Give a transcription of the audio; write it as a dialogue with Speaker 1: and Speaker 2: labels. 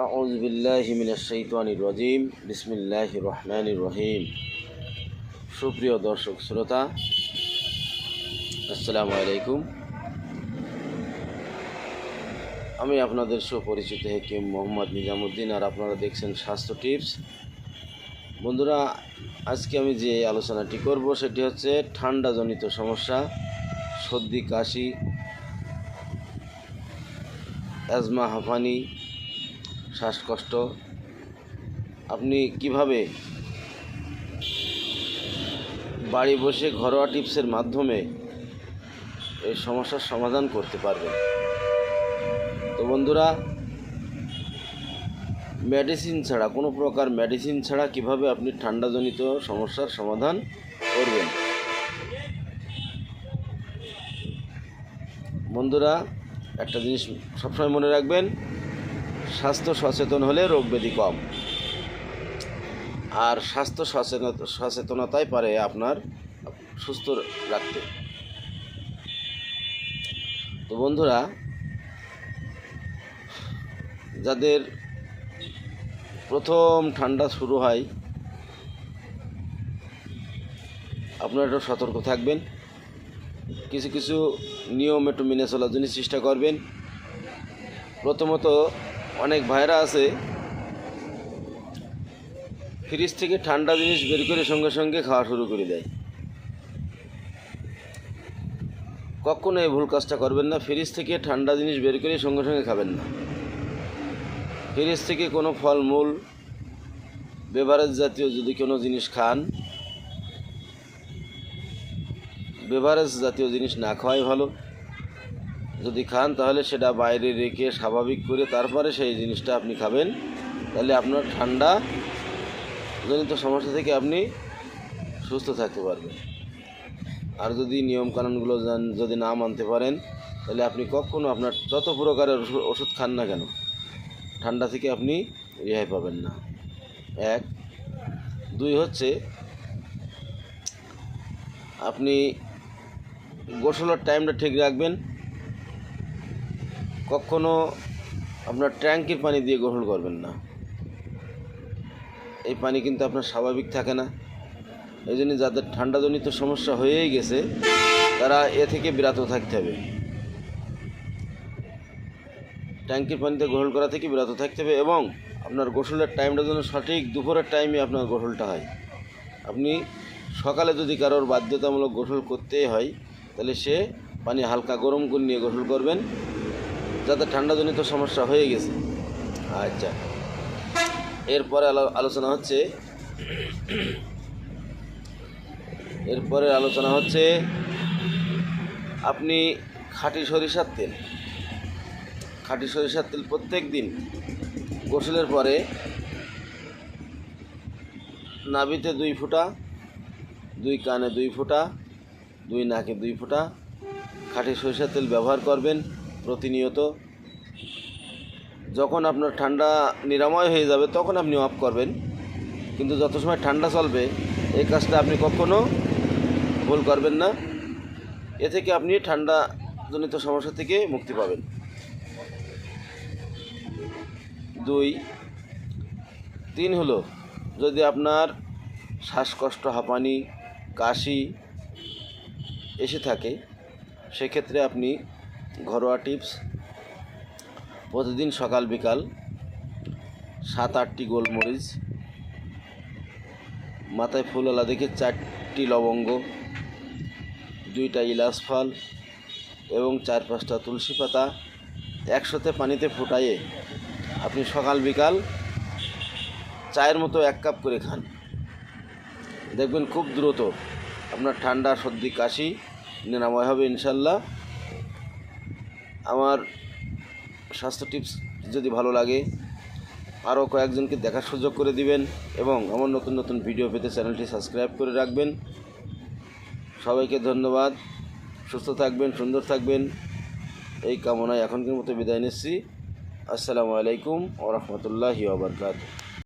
Speaker 1: আউযু বিল্লাহি মিনাশ শাইতানির রাজিম। বিসমিল্লাহির রহমানির রহিম। সুপ্রিয় দর্শক শ্রোতা, আসসালামু আলাইকুম। আমি আপনাদের সুপরিচিত হাকিম মোহাম্মদ নিজামুদ্দিন, আর আপনারা দেখছেন স্বাস্থ্য টিপস। বন্ধুরা, আজকে আমি যে আলোচনাটি করব সেটি হচ্ছে ঠান্ডাজনিত সমস্যা, সর্দি কাশি, অ্যাজমা, হাঁপানি, শ্বাসকষ্ট। আপনি কিভাবে বাড়ি বসে ঘরোয়া টিপসের মাধ্যমে এই সমস্যার সমাধান করতে পারবেন। তো বন্ধুরা, মেডিসিন ছাড়া, কোনো প্রকার মেডিসিন ছাড়া কিভাবে আপনি ঠান্ডাজনিত সমস্যার সমাধান করবেন। বন্ধুরা, একটা জিনিস সবসময় মনে রাখবেন, স্বাস্থ্য সচেতন হলে রোগ ব্যাধি কম, আর স্বাস্থ্য সচেতনতাই পারে আপনার সুস্থ রাখতে। তো বন্ধুরা, যাদের প্রথম ঠান্ডা শুরু হয়, আপনারা একটু সতর্ক থাকবেন। কিছু কিছু নিয়ম একটু মেনে চলার জন্য চেষ্টা করবেন। প্রথমত, অনেক ভাইরা আছে ফ্রিজ থেকে ঠান্ডা জিনিস বের করে সঙ্গে সঙ্গে খাওয়া শুরু করে দেয়। কখনো এই ভুল কাজটা করবেন না। ফ্রিজ থেকে ঠান্ডা জিনিস বের করে সঙ্গে সঙ্গে খাবেন না। ফ্রিজ থেকে কোনো ফলমূল, বেভারেজ জাতীয় যদি কোনো জিনিস খান, বেভারেজ জাতীয় জিনিস না খাওয়াই ভালো। যদি খান তাহলে সেটা বাইরে রেখে স্বাভাবিক করে তারপরে সেই জিনিসটা আপনি খাবেন, তাহলে আপনার ঠান্ডা জনিত সমস্যা থেকে আপনি সুস্থ থাকতে পারবেন। আর যদি নিয়মকানুনগুলো যদি না মানতে পারেন, তাহলে আপনি কখনও আপনার যত প্রকারের ওষুধ খান না কেন, ঠান্ডা থেকে আপনি রেহাই পাবেন না। এক। দুই হচ্ছে, আপনি গোসলের টাইমটা ঠিক রাখবেন। কখনো আপনার ট্যাঙ্কির পানি দিয়ে গোসল করবেন না। এই পানি কিন্তু আপনার স্বাভাবিক থাকে না। এই জন্য যাদের ঠান্ডাজনিত সমস্যা হয়েই গেছে, তারা এ থেকে বিরত থাকতে হবে। ট্যাঙ্কির পানিতে গোসল করা থেকে বিরত থাকতে হবে, এবং আপনার গোসলের টাইমটা যেন সঠিক দুপুরের টাইমে আপনার গোসলটা হয়। আপনি সকালে যদি কারোর বাধ্যতামূলক গোসল করতেই হয়, তাহলে সে পানি হালকা গরম করে নিয়ে গোসল করবেন, যাতে ঠান্ডাজনিত সমস্যা হয়ে গেছে। আচ্ছা, এরপরে আলোচনা হচ্ছে আপনি খাঁটি সরিষার তেল প্রত্যেক দিন গোসলের পরে নাভিতে 2 ফোঁটা, 2 কানে 2 ফোঁটা, 2 নাকে 2 ফোঁটা খাঁটি সরিষার তেল ব্যবহার করবেন প্রতিনিয়ত। যখন আপনার ঠান্ডা নিরাময় হয়ে যাবে তখন আপনি অফ করবেন, কিন্তু যত সময় ঠান্ডা চলবে এই কাজটা আপনি কখনো ভুল করবেন না। এ থেকে আপনি ঠান্ডাজনিত সমস্যা থেকে মুক্তি পাবেন। 2, 3 হলো, যদি আপনার শ্বাসকষ্ট, হাঁপানি, কাশি এসে থাকে, সেক্ষেত্রে আপনি ঘরোয়া টিপস, প্রতিদিন সকাল বিকাল 7-8টি গোলমরিচ, মাথায় ফুলওয়ালা দেখে 4টি লবঙ্গ, 2টা ইলাচ ফল এবং 4-5টা তুলসী পাতা একসাথে পানিতে ফুটাইয়ে আপনি সকাল বিকাল চায়ের মতো 1 কাপ করে খান। দেখবেন খুব দ্রুত আপনার ঠান্ডা, সর্দি, কাশি নিরাময় হবে ইনশাল্লাহ। আমার স্বাস্থ্য টিপস যদি ভালো লাগে, আরও কয়েকজনকে দেখার সুযোগ করে দিবেন, এবং আমার নতুন নতুন ভিডিও পেতে চ্যানেলটি সাবস্ক্রাইব করে রাখবেন। সবাইকে ধন্যবাদ। সুস্থ থাকবেন, সুন্দর থাকবেন, এই কামনায় এখনকার মতো বিদায় নিচ্ছি। আসসালামু আলাইকুম ওয়া রাহমাতুল্লাহি ওয়া বারাকাতুহু।